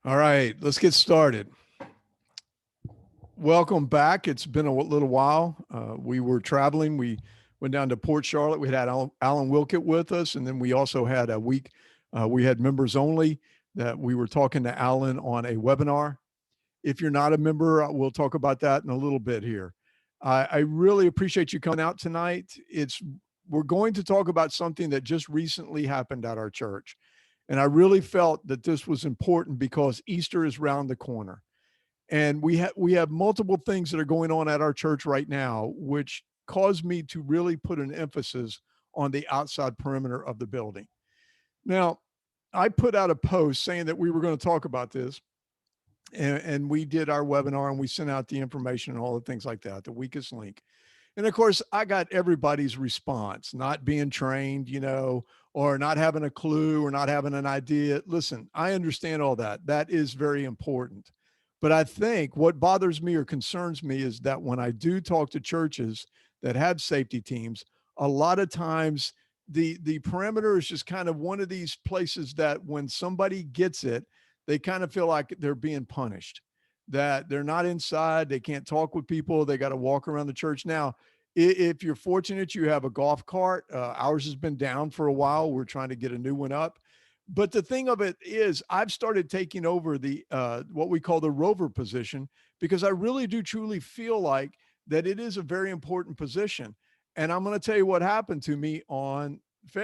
All right, let's get started. Welcome back. It's been a little while. We were traveling. We went down to Port Charlotte. We had Alan Wilkett with us, and then we also had a week. We had members only that we were talking to Alan on a webinar. If you're not a member, we'll talk about that in a little bit here. I really appreciate you coming out tonight. We're going to talk about something that just recently happened at our church, and I really felt that this was important because Easter is round the corner. And we have multiple things that are going on at our church right now, which caused me to really put an emphasis on the outside perimeter of the building. Now, I put out a post saying that we were going to talk about this, and we did our webinar and we sent out the information and all the things like that, the weakest link. And of course, I got everybody's response, not being trained, or not having a clue or not having an idea. Listen, I understand all that. That is very important. But I think what bothers me or concerns me is that when I do talk to churches that have safety teams, a lot of times the perimeter is just kind of one of these places that when somebody gets it, they kind of feel like they're being punished, that they're not inside, they can't talk with people, they got to walk around the church. Now, if you're fortunate, you have a golf cart. Ours has been down for a while. We're trying to get a new one up. But the thing of it is, I've started taking over the what we call the rover position because I really do truly feel like that it is a very important position. And I'm going to tell you what happened to me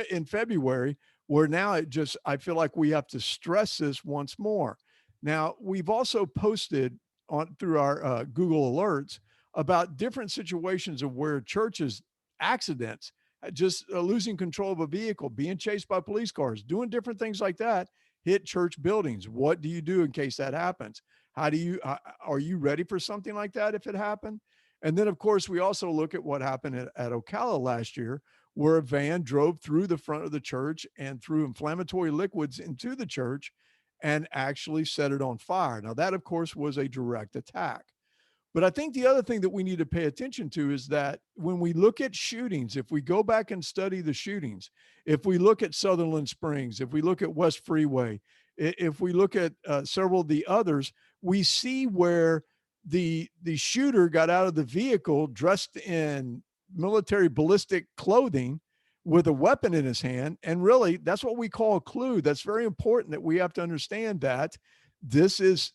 in February, where now I feel like we have to stress this once more. Now we've also posted on through our Google alerts about different situations of where churches accidents, just losing control of a vehicle, being chased by police cars, doing different things like that, hit church buildings. What do you do in case that happens? How do you are you ready for something like that if it happened? And then, of course, we also look at what happened at Ocala last year, where a van drove through the front of the church and threw inflammatory liquids into the church and actually set it on fire. Now, that, of course, was a direct attack. But I think the other thing that we need to pay attention to is that when we look at shootings, if we go back and study the shootings, if we look at Sutherland Springs, if we look at West Freeway, if we look at several of the others, we see where the shooter got out of the vehicle dressed in military ballistic clothing with a weapon in his hand. And really, that's what we call a clue. That's very important that we have to understand that this is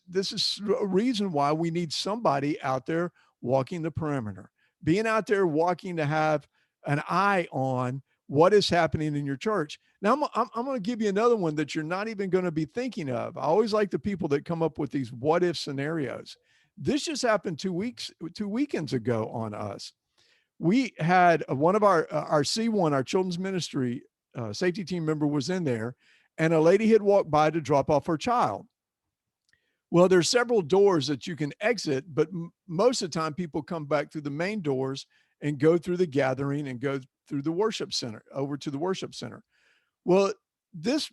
a reason why we need somebody out there walking the perimeter, being out there walking to have an eye on what is happening in your church. Now, I'm going to give you another one that you're not even going to be thinking of. I always like the people that come up with these what if scenarios. This just happened 2 weekends ago on us. We had one of our C1, our children's ministry safety team member was in there, and a lady had walked by to drop off her child. Well, there's several doors that you can exit, but most of the time people come back through the main doors and go through the gathering and go through the worship center over to the worship center. Well, this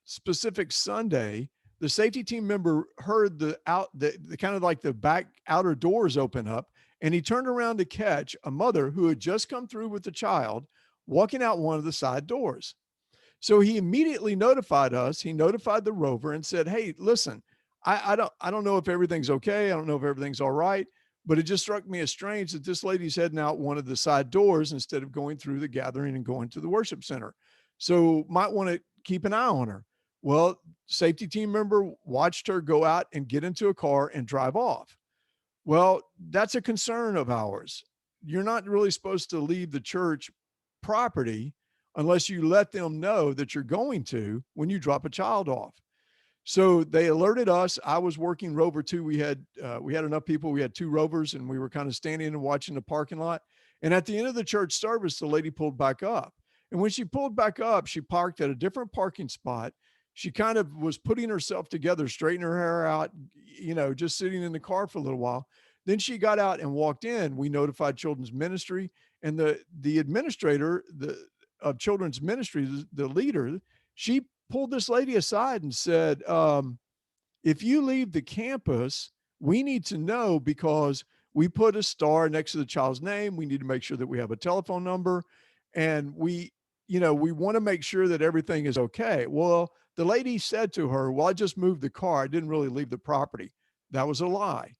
specific Sunday, the safety team member heard the kind of like the back outer doors open up, and he turned around to catch a mother who had just come through with the child walking out one of the side doors. So he immediately notified us. He notified the rover and said, "Hey, listen, I don't know if everything's okay. I don't know if everything's all right, but it just struck me as strange that this lady's heading out one of the side doors instead of going through the gathering and going to the worship center. So might want to keep an eye on her." Well, safety team member watched her go out and get into a car and drive off. Well, that's a concern of ours. You're not really supposed to leave the church property unless you let them know that you're going to when you drop a child off. So they alerted us. I was working rover two. We had enough people. We had two rovers, and we were kind of standing and watching the parking lot. And at the end of the church service, the lady pulled back up. And when she pulled back up, she parked at a different parking spot. She kind of was putting herself together, straightening her hair out, just sitting in the car for a little while. Then she got out and walked in. We notified children's ministry, and the administrator of children's ministry, the leader, she pulled this lady aside and said, if you leave the campus, we need to know because we put a star next to the child's name. We need to make sure that we have a telephone number, and we want to make sure that everything is okay. Well, the lady said to her, well, I just moved the car. I didn't really leave the property. That was a lie.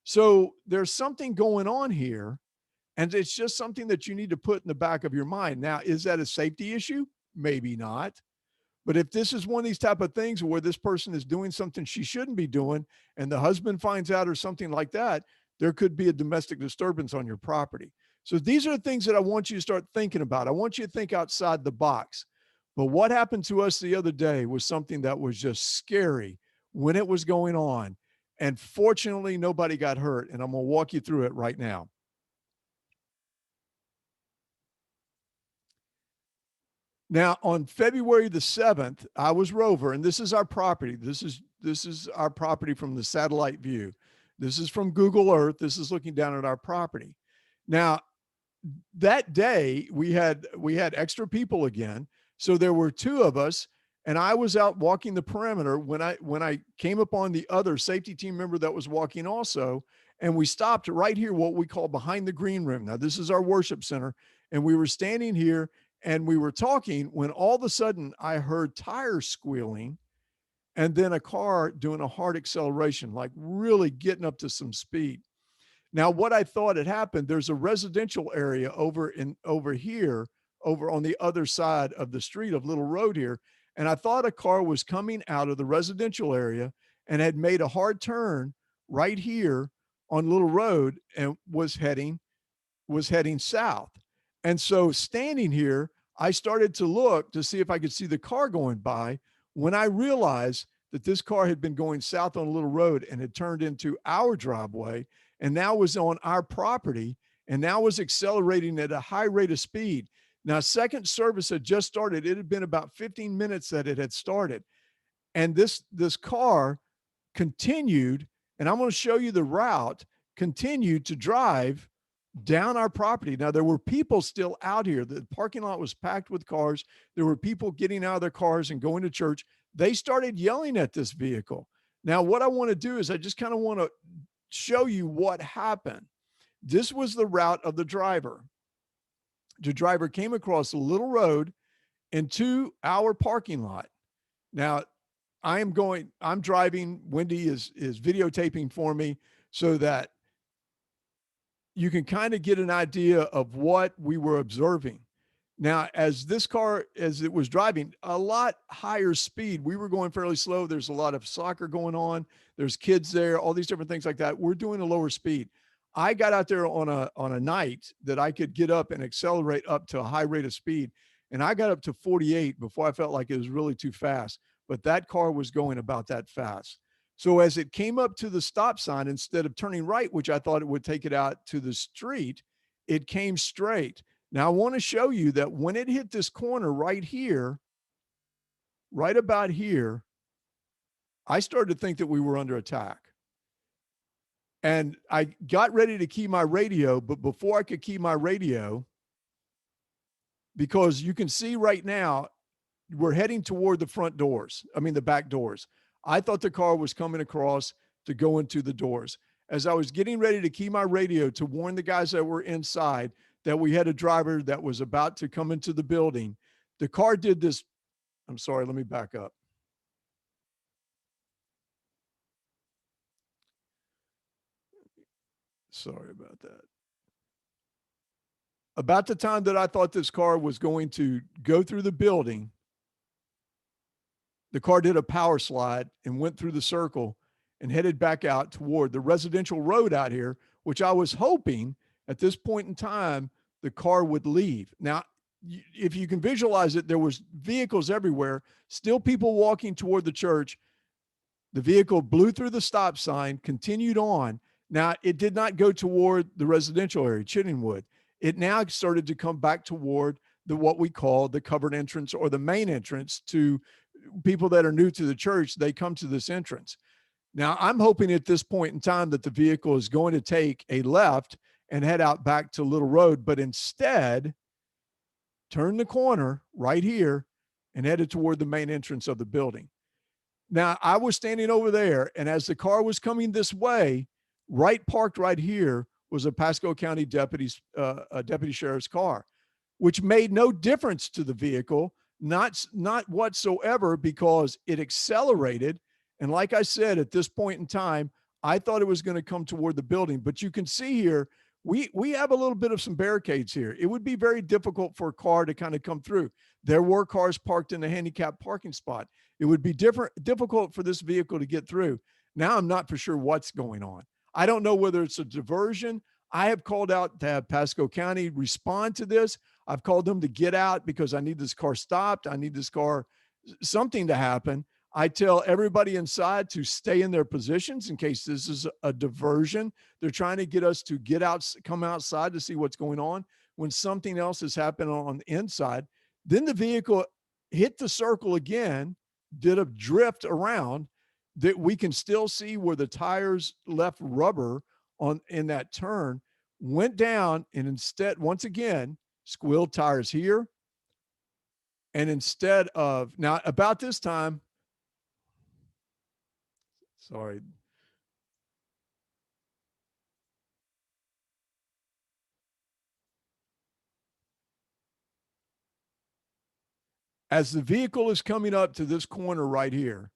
So there's something going on here, and it's just something that you need to put in the back of your mind. Now, is that a safety issue? Maybe not. But if this is one of these type of things where this person is doing something she shouldn't be doing and the husband finds out or something like that, there could be a domestic disturbance on your property. So these are the things that I want you to start thinking about. I want you to think outside the box. But what happened to us the other day was something that was just scary when it was going on. And fortunately, nobody got hurt. And I'm going to walk you through it right now. Now, on February the 7th, I was Rover, and this is our property. This is our property from the satellite view. This is from Google Earth. This is looking down at our property. Now, that day we had extra people again. So there were two of us, and I was out walking the perimeter when I came upon the other safety team member that was walking also, and we stopped right here, what we call behind the green room. Now, this is our worship center, and we were standing here and we were talking when all of a sudden I heard tires squealing and then a car doing a hard acceleration, like really getting up to some speed. Now, what I thought had happened, there's a residential area over here, over on the other side of the street of Little Road here. And I thought a car was coming out of the residential area and had made a hard turn right here on Little Road and was heading south. And so standing here, I started to look to see if I could see the car going by when I realized that this car had been going south on Little Road and had turned into our driveway and now was on our property and now was accelerating at a high rate of speed. Now, second service had just started. It had been about 15 minutes that it had started. And this car continued, and I'm going to show you the route, continued to drive down our property. Now, there were people still out here. The parking lot was packed with cars. There were people getting out of their cars and going to church. They started yelling at this vehicle. Now, what I want to do is I just kind of want to show you what happened. This was the route of the driver. The driver came across a little road into our parking lot. Now, I'm driving. Wendy is videotaping for me so that you can kind of get an idea of what we were observing. Now, as this car, as it was driving a lot higher speed, we were going fairly slow. There's a lot of soccer going on. There's kids there, all these different things like that. We're doing a lower speed. I got out there on a night that I could get up and accelerate up to a high rate of speed. And I got up to 48 before I felt like it was really too fast. But that car was going about that fast. So as it came up to the stop sign, instead of turning right, which I thought it would take it out to the street, it came straight. Now, I want to show you that when it hit this corner right here, right about here, I started to think that we were under attack. And I got ready to key my radio, but before I could key my radio, because you can see right now, we're heading toward the back doors. I thought the car was coming across to go into the doors. As I was getting ready to key my radio to warn the guys that were inside that we had a driver that was about to come into the building, the car did this. I'm sorry, let me back up. Sorry about that. About the time that I thought this car was going to go through the building, the car did a power slide and went through the circle and headed back out toward the residential road out here, which I was hoping at this point in time the car would leave. Now, if you can visualize it, there was vehicles everywhere, still people walking toward the church. The vehicle blew through the stop sign, continued on. Now, it did not go toward the residential area, Chiddingwood. It now started to come back toward what we call the covered entrance or the main entrance. To people that are new to the church, they come to this entrance. Now, I'm hoping at this point in time that the vehicle is going to take a left and head out back to Little Road, but instead turn the corner right here and headed toward the main entrance of the building. Now, I was standing over there, and as the car was coming this way, parked right here was a Pasco County deputy sheriff's car, which made no difference to the vehicle. Not whatsoever, because it accelerated. And like I said, at this point in time, I thought it was going to come toward the building. But you can see here, we have a little bit of some barricades here. It would be very difficult for a car to kind of come through. There were cars parked in the handicapped parking spot. It would be difficult for this vehicle to get through. Now I'm not for sure what's going on. I don't know whether it's a diversion. I have called out to have Pasco County respond to this. I've called them to get out because I need this car stopped. I need this car, something to happen. I tell everybody inside to stay in their positions in case this is a diversion. They're trying to get us to get out, come outside to see what's going on. When something else has happened on the inside, then the vehicle hit the circle again, did a drift around that we can still see where the tires left rubber on in that turn, went down, and instead, once again, squealed tires here. And instead of now, about this time, sorry, as the vehicle is coming up to this corner right here,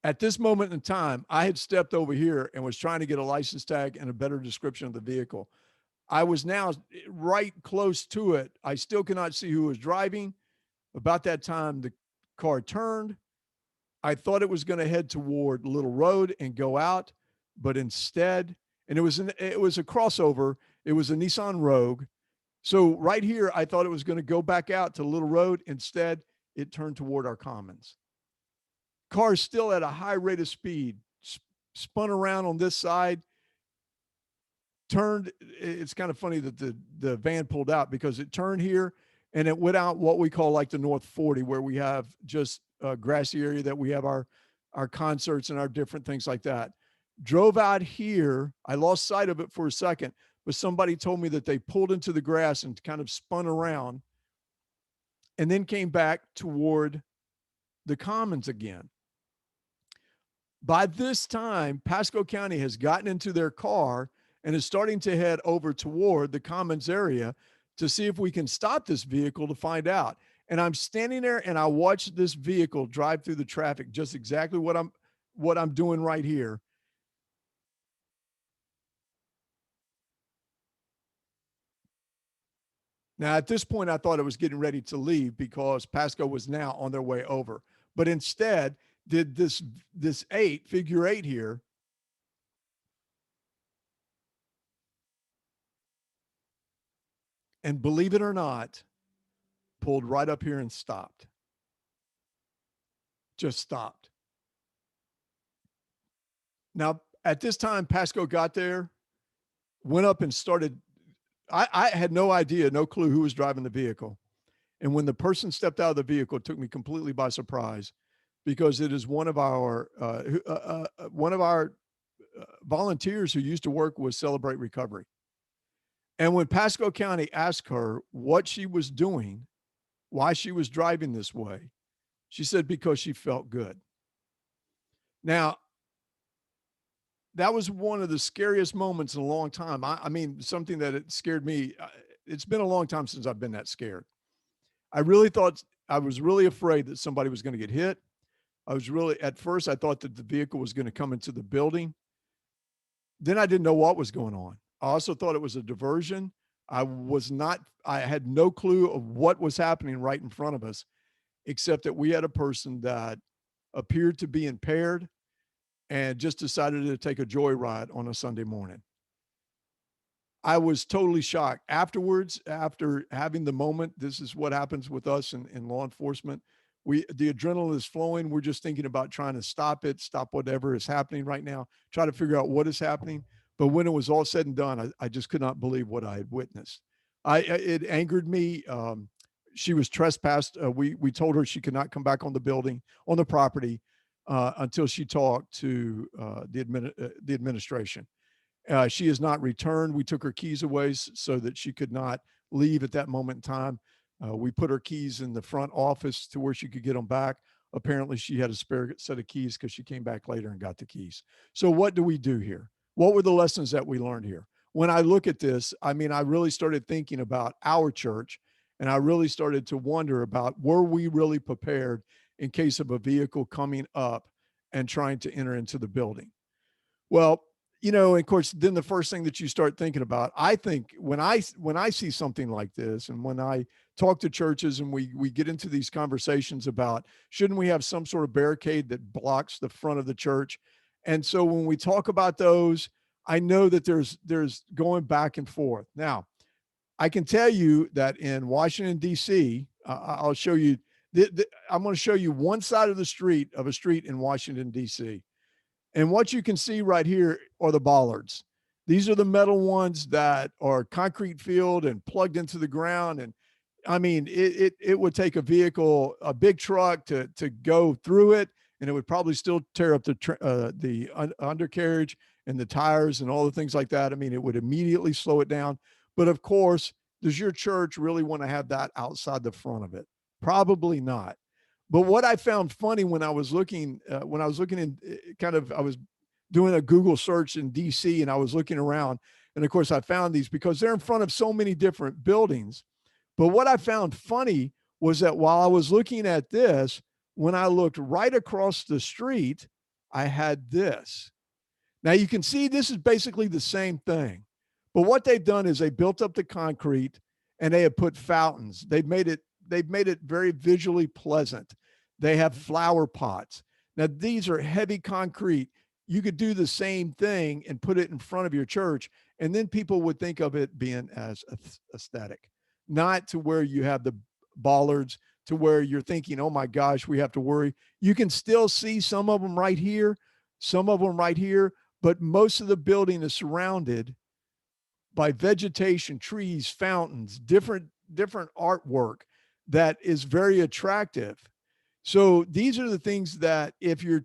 at this moment in time, I had stepped over here and was trying to get a license tag and a better description of the vehicle. I was now right close to it. I still cannot see who was driving. About that time, the car turned. I thought it was going to head toward Little Road and go out, but instead, and it was a crossover. It was a Nissan Rogue. So right here, I thought it was going to go back out to Little Road. Instead, it turned toward our commons. Car still at a high rate of speed, spun around on this side, turned. It's kind of funny that the van pulled out because it turned here and it went out what we call like the North 40, where we have just a grassy area that we have our concerts and our different things like that. Drove out here. I lost sight of it for a second, but somebody told me that they pulled into the grass and kind of spun around and then came back toward the commons again. By this time, Pasco County has gotten into their car and is starting to head over toward the commons area to see if we can stop this vehicle to find out. And I'm standing there and I watch this vehicle drive through the traffic, just exactly what I'm doing right here. Now, at this point, I thought it was getting ready to leave because Pasco was now on their way over. But instead, did this figure eight here, and believe it or not, pulled right up here and stopped. Just stopped. Now, at this time, Pasco got there, went up and started. I had no idea, no clue who was driving the vehicle. And when the person stepped out of the vehicle, it took me completely by surprise because it is one of our volunteers who used to work with Celebrate Recovery. And when Pasco County asked her what she was doing, why she was driving this way, she said because she felt good. Now, that was one of the scariest moments in a long time. I mean, something that it scared me. It's been a long time since I've been that scared. I really thought I was really afraid that somebody was going to get hit. At first, I thought that the vehicle was going to come into the building. Then I didn't know what was going on. I also thought it was a diversion. I had no clue of what was happening right in front of us, except that we had a person that appeared to be impaired and just decided to take a joyride on a Sunday morning. I was totally shocked. Afterwards, after having the moment, this is what happens with us in law enforcement. The adrenaline is flowing. We're just thinking about trying to stop it, stop whatever is happening right now, try to figure out what is happening. But when it was all said and done, I just could not believe what I had witnessed. It angered me. She was trespassed. We told her she could not come back on the property, until she talked to the administration. She has not returned. We took her keys away so that she could not leave at that moment in time. We put her keys in the front office to where she could get them back. Apparently, she had a spare set of keys because she came back later and got the keys. So, what do we do here? What were the lessons that we learned here? when I look at this, I mean, I really started thinking about our church, and I really started to wonder about, were we really prepared in case of a vehicle coming up and trying to enter into the building? Well, of course, then the first thing that you start thinking about, I think when I see something like this, and when I talk to churches and we get into these conversations about, shouldn't we have some sort of barricade that blocks the front of the church? And so when we talk about those, I know that there's going back and forth. Now, I can tell you that in Washington D.C., I'll show you. I'm going to show you one side of the street of a street in Washington D.C. And what you can see right here are the bollards. These are the metal ones that are concrete filled and plugged into the ground. And I mean, it would take a vehicle, a big truck, to go through it, and it would probably still tear up the undercarriage and the tires and all the things like that. I mean, it would immediately slow it down. But of course, does your church really want to have that outside the front of it? Probably not. But what I found funny when I was looking in, I was doing a Google search in DC, and I was looking around, and of course I found these because they're in front of so many different buildings. But what I found funny was that while I was looking at this, when I looked right across the street, I had this. Now you can see this is basically the same thing. But what they've done is they built up the concrete and they have put fountains. They've made it very visually pleasant. They have flower pots. Now these are heavy concrete. You could do the same thing and put it in front of your church, and then people would think of it being as aesthetic, not to where you have the bollards, to where you're thinking, oh my gosh, we have to worry. You can still see some of them right here, some of them right here, but most of the building is surrounded by vegetation, trees, fountains, different artwork that is very attractive. So these are the things that, if you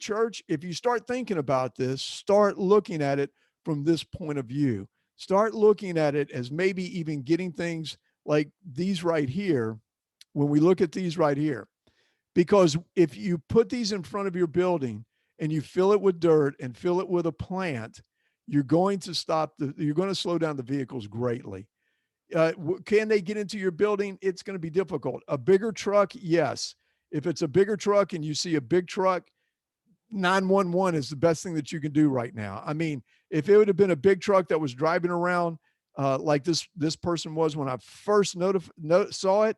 start thinking about this, start looking at it from this point of view. Start looking at it as maybe even getting things like these right here. When we look at these right here, because if you put these in front of your building and you fill it with dirt and fill it with a plant, you're going to slow down the vehicles greatly. Can they get into your building? It's going to be difficult. A bigger truck, yes. If it's a bigger truck and you see a big truck, 911 is the best thing that you can do right now. I mean, if it would have been a big truck that was driving around like this person was when I first saw it,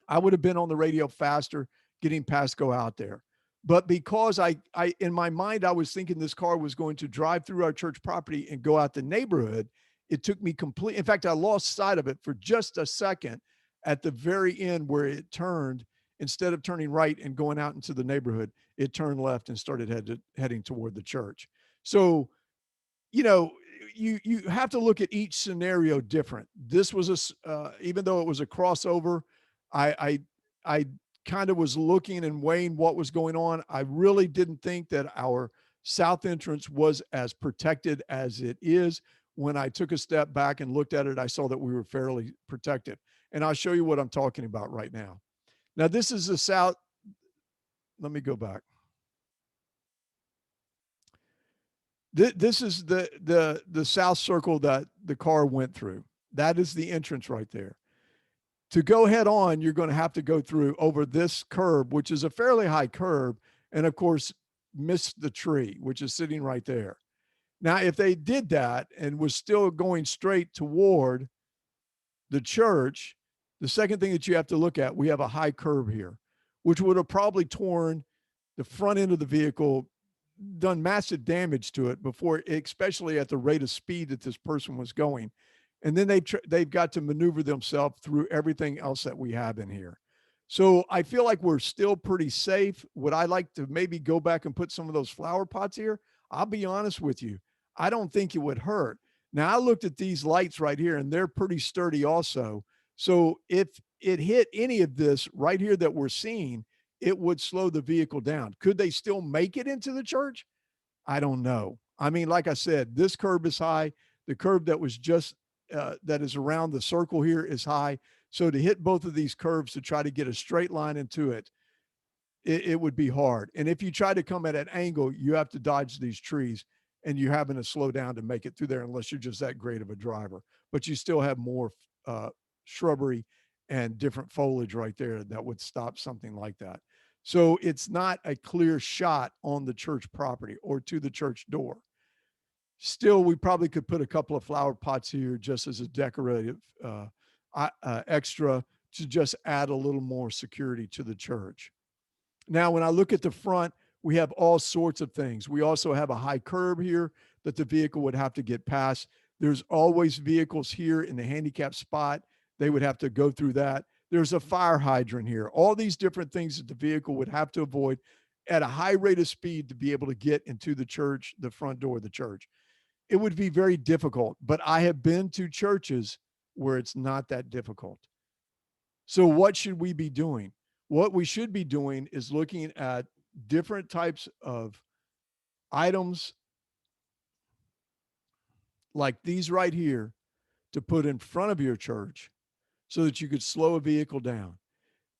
I would have been on the radio faster, getting past go out there. But because I in my mind, I was thinking this car was going to drive through our church property and go out the neighborhood. It took me complete. In fact, I lost sight of it for just a second at the very end where it turned. Instead of turning right and going out into the neighborhood, it turned left and started heading toward the church. So you know, you have to look at each scenario different. This was even though it was a crossover, I I kind of was looking and weighing what was going on. I really didn't think that our south entrance was as protected as it is. When I took a step back and looked at it, I saw that we were fairly protected. And I'll show you what I'm talking about right now. Now, this is the south. Let me go back. This is the south circle that the car went through. That is the entrance right there. To go head on, you're going to have to go through over this curb, which is a fairly high curb, and of course, miss the tree, which is sitting right there. Now, if they did that and was still going straight toward the church, the second thing that you have to look at, we have a high curb here, which would have probably torn the front end of the vehicle, done massive damage to it before, especially at the rate of speed that this person was going. And then they've got to maneuver themselves through everything else that we have in here. So I feel like we're still pretty safe. Would I like to maybe go back and put some of those flower pots here? I'll be honest with you. I don't think it would hurt. Now, I looked at these lights right here, and they're pretty sturdy also. So if it hit any of this right here that we're seeing, it would slow the vehicle down. Could they still make it into the church? I don't know. I mean, like I said, this curb is high. The curb that was just that is around the circle here is high. So to hit both of these curves to try to get a straight line into it would be hard. And if you try to come at an angle, you have to dodge these trees. and you having to slow down to make it through there unless you're just that great of a driver. But you still have more shrubbery and different foliage right there that would stop something like that. So it's not a clear shot on the church property or to the church door. Still, we probably could put a couple of flower pots here just as a decorative extra to just add a little more security to the church. Now, when I look at the front, we have all sorts of things. We also have a high curb here that the vehicle would have to get past. There's always vehicles here in the handicap spot. They would have to go through that. There's a fire hydrant here. All these different things that the vehicle would have to avoid at a high rate of speed to be able to get into the church, the front door of the church. It would be very difficult, but I have been to churches where it's not that difficult. So what should we be doing? What we should be doing is looking at different types of items like these right here to put in front of your church so that you could slow a vehicle down.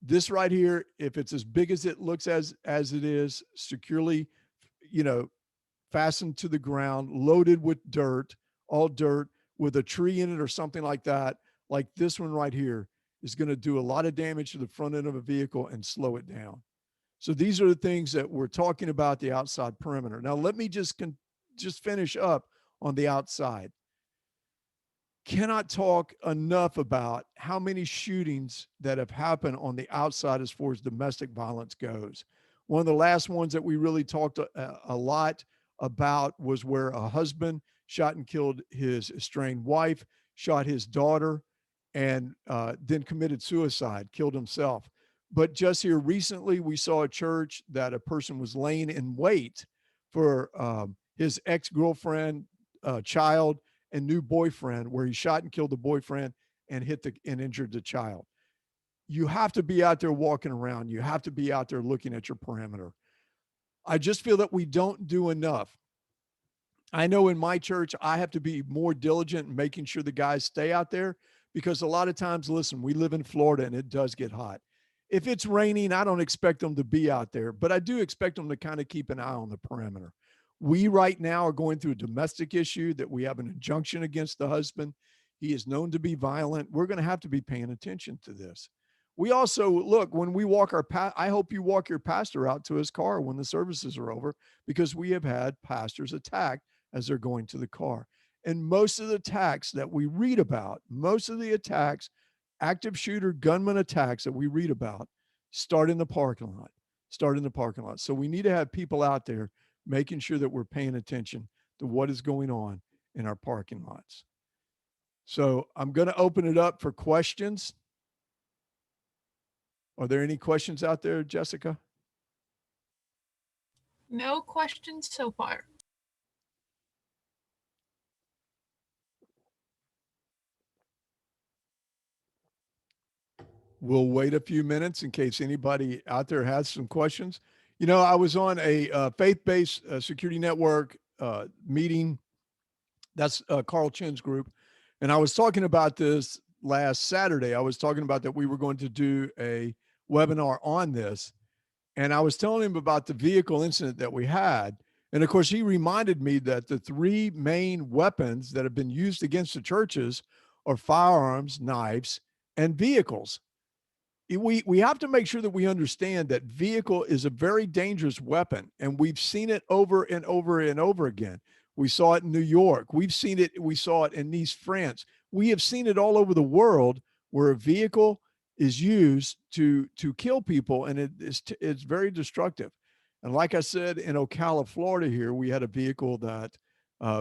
This right here, if it's as big as it looks as it is, securely, you know, fastened to the ground, loaded with dirt, all dirt, with a tree in it or something like this one right here, is going to do a lot of damage to the front end of a vehicle and slow it down. So these are the things that we're talking about, the outside perimeter. Now let me just finish up on the outside. Cannot talk enough about how many shootings that have happened on the outside as far as domestic violence goes. One of the last ones that we really talked a lot about was where a husband shot and killed his estranged wife, shot his daughter, and then committed suicide, killed himself. But just here recently, we saw a church that a person was laying in wait for his ex-girlfriend, child, and new boyfriend, where he shot and killed the boyfriend and and injured the child. You have to be out there walking around. You have to be out there looking at your perimeter. I just feel that we don't do enough. I know in my church, I have to be more diligent in making sure the guys stay out there because a lot of times, listen, we live in Florida and it does get hot. If it's raining, I don't expect them to be out there, but I do expect them to kind of keep an eye on the perimeter. We right now are going through a domestic issue that we have an injunction against the husband. He is known to be violent. We're going to have to be paying attention to this. We also look when we walk I hope you walk your pastor out to his car when the services are over, because we have had pastors attacked as they're going to the car. And most of the attacks that we read about, most of the attacks, active shooter gunman attacks that we read about, start in the parking lot. So we need to have people out there making sure that we're paying attention to what is going on in our parking lots. So I'm going to open it up for questions. Are there any questions out there, Jessica? No questions so far. We'll wait a few minutes in case anybody out there has some questions. You know, I was on a faith-based security network meeting. That's Carl Chin's group. And I was talking about this last Saturday. I was talking about that we were going to do a webinar on this. And I was telling him about the vehicle incident that we had. And of course, he reminded me that the three main weapons that have been used against the churches are firearms, knives, and vehicles. We have to make sure that we understand that vehicle is a very dangerous weapon, and we've seen it over and over and over again. We saw it in New York. We saw it in Nice, France. We have seen it all over the world where a vehicle is used to kill people, and it's very destructive. And like I said, in Ocala, Florida, here we had a vehicle that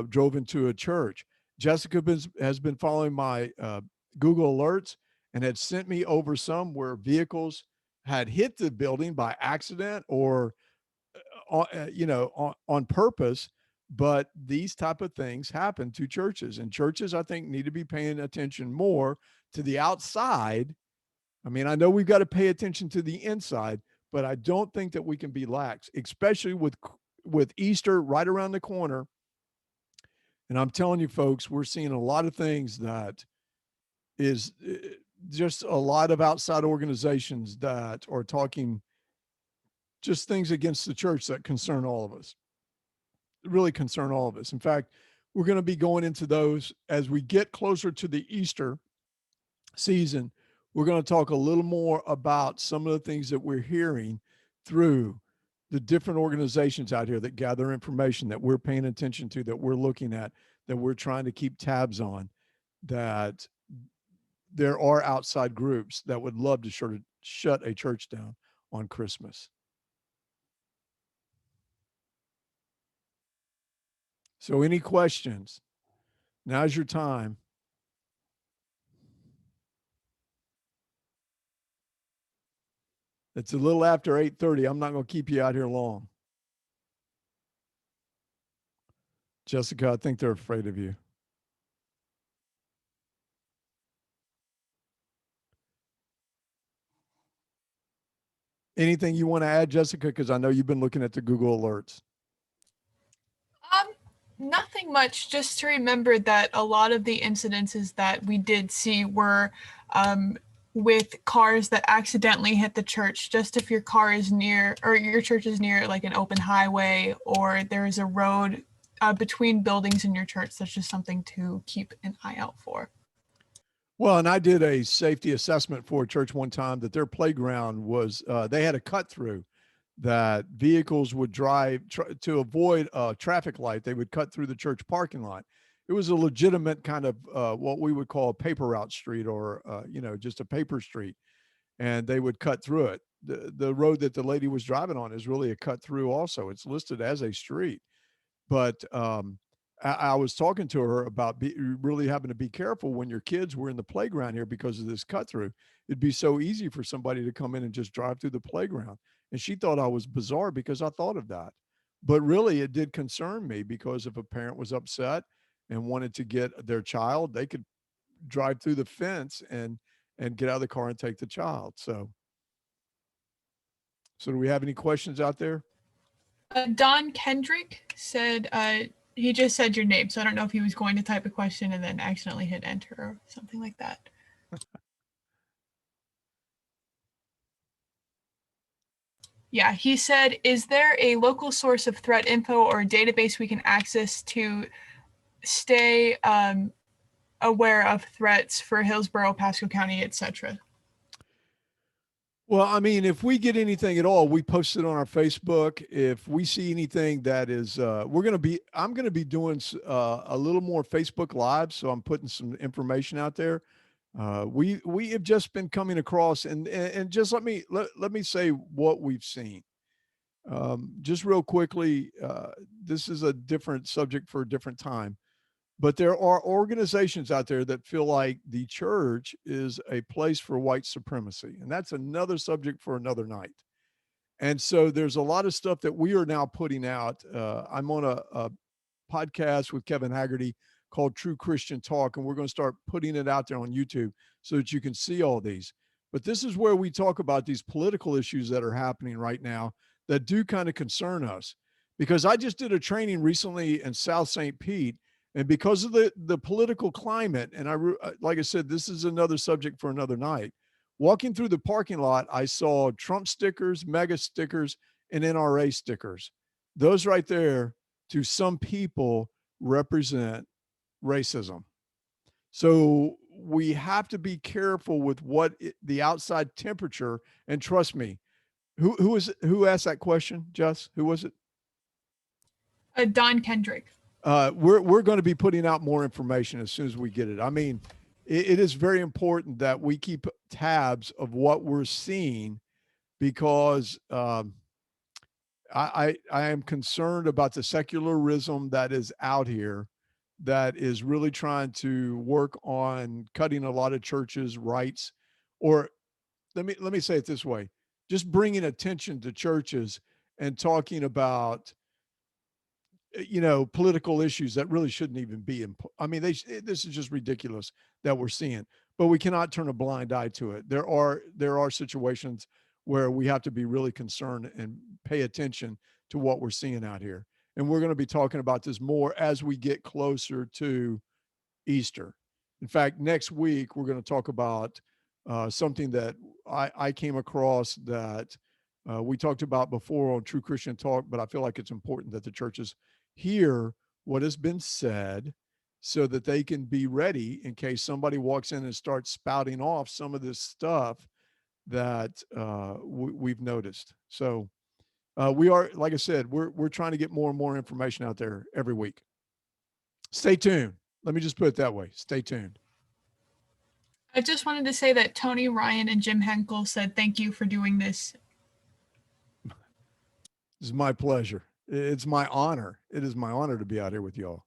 drove into a church. Jessica has been following my Google alerts and had sent me over some where vehicles had hit the building by accident or on purpose. But these type of things happen to churches, and churches, I think, need to be paying attention more to the outside. I mean, I know we've got to pay attention to the inside, but I don't think that we can be lax, especially with Easter right around the corner. And I'm telling you, folks, we're seeing a lot of things that is just a lot of outside organizations that are talking just things against the church that concern all of us. really concern all of us. In fact, we're going to be going into those as we get closer to the Easter season. We're going to talk a little more about some of the things that we're hearing through the different organizations out here that gather information that we're paying attention to, that we're looking at, that we're trying to keep tabs on, that there are outside groups that would love to sort of shut a church down on Christmas. So, any questions? Now's your time. It's a little after 8:30. I'm not going to keep you out here long. Jessica, I think they're afraid of you. Anything you want to add, Jessica? Because I know you've been looking at the Google alerts. Um, Nothing much. Just to remember that a lot of the incidences that we did see were with cars that accidentally hit the church. Just if your car is near, or your church is near like an open highway, or there is a road between buildings in your church, that's just something to keep an eye out for. Well, and I did a safety assessment for a church one time that their playground was, they had a cut through that vehicles would drive to avoid a traffic light. They would cut through the church parking lot. It was a legitimate kind of what we would call a paper route street, or, just a paper street. And they would cut through it. The road that the lady was driving on is really a cut through also. It's listed as a street. But I was talking to her about really having to be careful when your kids were in the playground here because of this cut through. It'd be so easy for somebody to come in and just drive through the playground. And she thought I was bizarre because I thought of that. But really, it did concern me, because if a parent was upset and wanted to get their child, they could drive through the fence and get out of the car and take the child. So do we have any questions out there? Don Kendrick said, he just said your name, so I don't know if he was going to type a question and then accidentally hit enter or something like that. Yeah, he said, is there a local source of threat info or a database we can access to stay aware of threats for Hillsborough, Pasco County, etc.? Well, I mean, if we get anything at all, we post it on our Facebook. If we see anything that is, I'm going to be doing a little more Facebook Live. So I'm putting some information out there. We have just been coming across, and just let me say what we've seen. Just real quickly, this is a different subject for a different time, but there are organizations out there that feel like the church is a place for white supremacy, and that's another subject for another night. And so there's a lot of stuff that we are now putting out. I'm on a podcast with Kevin Haggerty called True Christian Talk, and we're going to start putting it out there on YouTube so that you can see all these. But this is where we talk about these political issues that are happening right now that do kind of concern us. Because I just did a training recently in South St. Pete, and because of the political climate, and like I said, this is another subject for another night. Walking through the parking lot, I saw Trump stickers, mega stickers, and NRA stickers. Those right there, to some people, represent racism. So we have to be careful with the outside temperature. And trust me, who asked that question, Jess? Who was it? Don Kendrick. We're going to be putting out more information as soon as we get it. I mean, it is very important that we keep tabs of what we're seeing, because I am concerned about the secularism that is out here, that is really trying to work on cutting a lot of churches' rights, or let me say it this way: just bringing attention to churches and talking about political issues that really shouldn't even be in. I mean, this is just ridiculous that we're seeing, but we cannot turn a blind eye to it. There are situations where we have to be really concerned and pay attention to what we're seeing out here. And we're going to be talking about this more as we get closer to Easter. In fact, next week, we're going to talk about something that I came across that we talked about before on True Christian Talk, but I feel like it's important that the churches hear what has been said so that they can be ready in case somebody walks in and starts spouting off some of this stuff that we've noticed. So we are, like I said, we're trying to get more and more information out there every week. Stay tuned. Let me just put it that way. Stay tuned. I just wanted to say that Tony Ryan and Jim Henkel said thank you for doing this. It's my pleasure. It's my honor. It is my honor to be out here with y'all.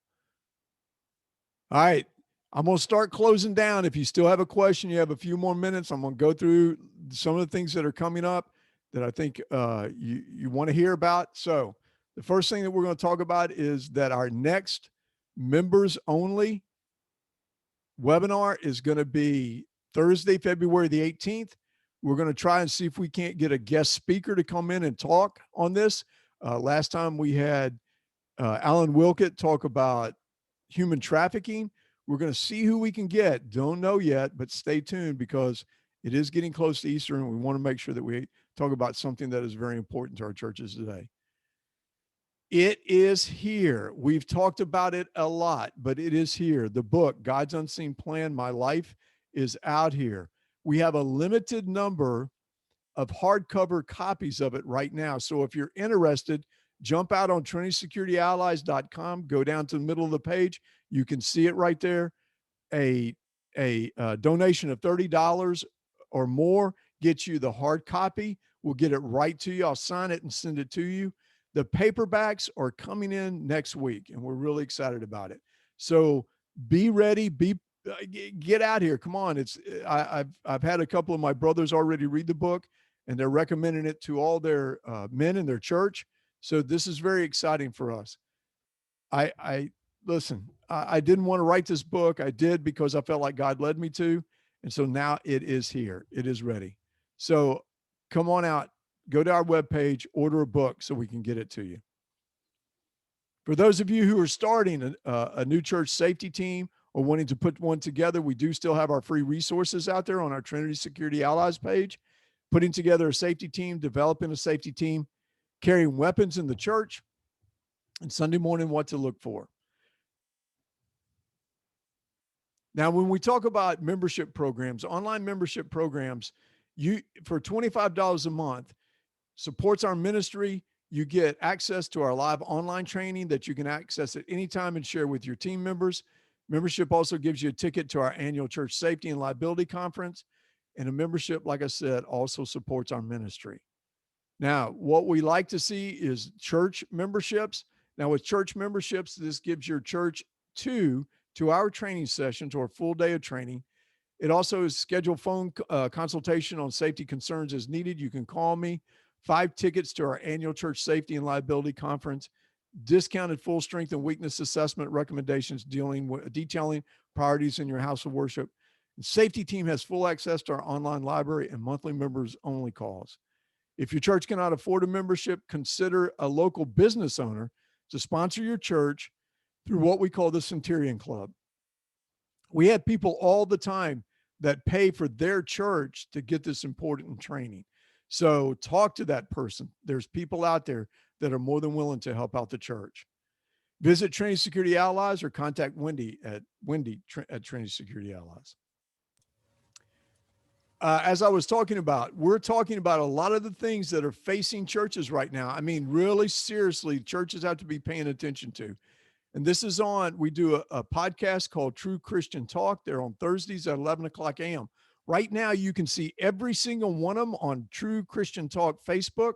All right. I'm going to start closing down. If you still have a question, you have a few more minutes. I'm going to go through some of the things that are coming up that I think you want to hear about. So the first thing that we're going to talk about is that our next members only webinar is going to be Thursday, February the 18th. We're going to try and see if we can't get a guest speaker to come in and talk on this. Last time we had Alan Wilkett talk about human trafficking. We're going to see who we can get. Don't know yet, but stay tuned because it is getting close to Easter and we want to make sure that we talk about something that is very important to our churches today. It is here. We've talked about it a lot, but it is here. The book, God's Unseen Plan, My Life, is out here. We have a limited number of hardcover copies of it right now. So if you're interested, jump out on TrinitySecurityAllies.com, go down to the middle of the page. You can see it right there. A donation of $30 or more gets you the hard copy. We'll get it right to you. I'll sign it and send it to you. The paperbacks are coming in next week, and we're really excited about it. So be ready. Get out here. Come on. I've had a couple of my brothers already read the book, and they're recommending it to all their men in their church. So this is very exciting for us. I listen, I didn't want to write this book. I did because I felt like God led me to. And so now it is here. It is ready. So come on out, go to our webpage, order a book so we can get it to you. For those of you who are starting a new church safety team or wanting to put one together, we do still have our free resources out there on our Trinity Security Allies page. Putting together a safety team, developing a safety team, carrying weapons in the church, and Sunday morning what to look for. Now, when we talk about membership programs, online membership programs, you for $25 a month supports our ministry. You get access to our live online training that you can access at any time and share with your team members. Membership also gives you a ticket to our annual church safety and liability conference. And a membership, like I said, also supports our ministry. Now, what we like to see is church memberships. Now, with church memberships, this gives your church 2-hour training sessions or a full day of training. It also is scheduled phone consultation on safety concerns as needed. You can call me. 5 tickets to our annual church safety and liability conference. Discounted full strength and weakness assessment recommendations detailing priorities in your house of worship. The safety team has full access to our online library and monthly members only calls. If your church cannot afford a membership, consider a local business owner to sponsor your church through what we call the Centurion Club. We have people all the time that pay for their church to get this important training. So talk to that person. There's people out there that are more than willing to help out the church. Visit Trinity Security Allies or contact Wendy at Trinity Security Allies. As I was talking about, we're talking about a lot of the things that are facing churches right now. I mean, really seriously, churches have to be paying attention to. And this is on, we do a podcast called True Christian Talk. They're on Thursdays at 11 o'clock a.m. Right now, you can see every single one of them on True Christian Talk Facebook.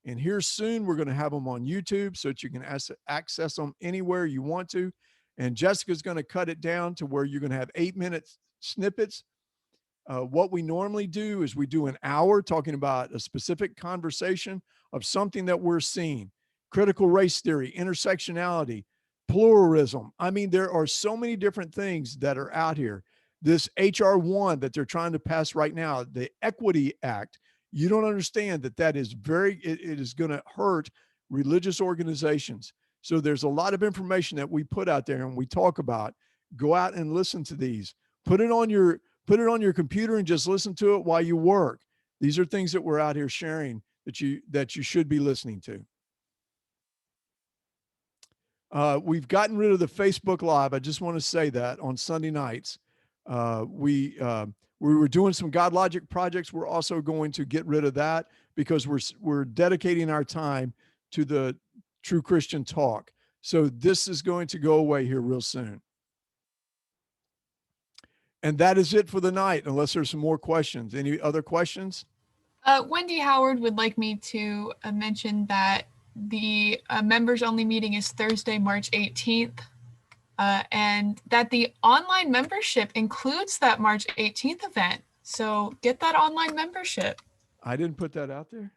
And here soon, we're going to have them on YouTube so that you can access them anywhere you want to. And Jessica's going to cut it down to where you're going to have 8-minute snippets. What we normally do is we do an hour talking about a specific conversation of something that we're seeing. Critical race theory, intersectionality, pluralism. I mean, there are so many different things that are out here. This HR 1 that they're trying to pass right now, the Equity Act, you don't understand that is it is going to hurt religious organizations. So there's a lot of information that we put out there and we talk about. Go out and listen to these. Put it on your computer and just listen to it while you work. These are things that we're out here sharing that you should be listening to. We've gotten rid of the Facebook Live. I just want to say that on Sunday nights, we were doing some God Logic projects. We're also going to get rid of that because we're dedicating our time to the True Christian Talk. So this is going to go away here real soon. And that is it for the night, unless there's some more questions. Any other questions? Wendy Howard would like me to mention that the members only meeting is Thursday, March 18th, and that the online membership includes that March 18th event. So get that online membership. I didn't put that out there.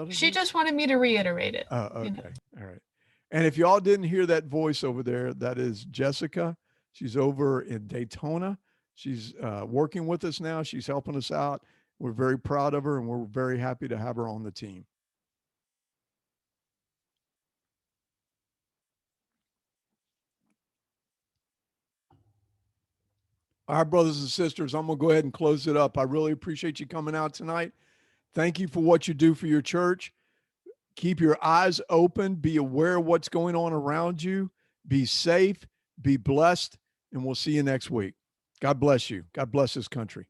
She just wanted me to reiterate it. Oh, okay. You know. All right. And if y'all didn't hear that voice over there, that is Jessica. She's over in Daytona. She's working with us now. She's helping us out. We're very proud of her, and we're very happy to have her on the team. All right, brothers and sisters, I'm going to go ahead and close it up. I really appreciate you coming out tonight. Thank you for what you do for your church. Keep your eyes open. Be aware of what's going on around you. Be safe. Be blessed. And we'll see you next week. God bless you. God bless this country.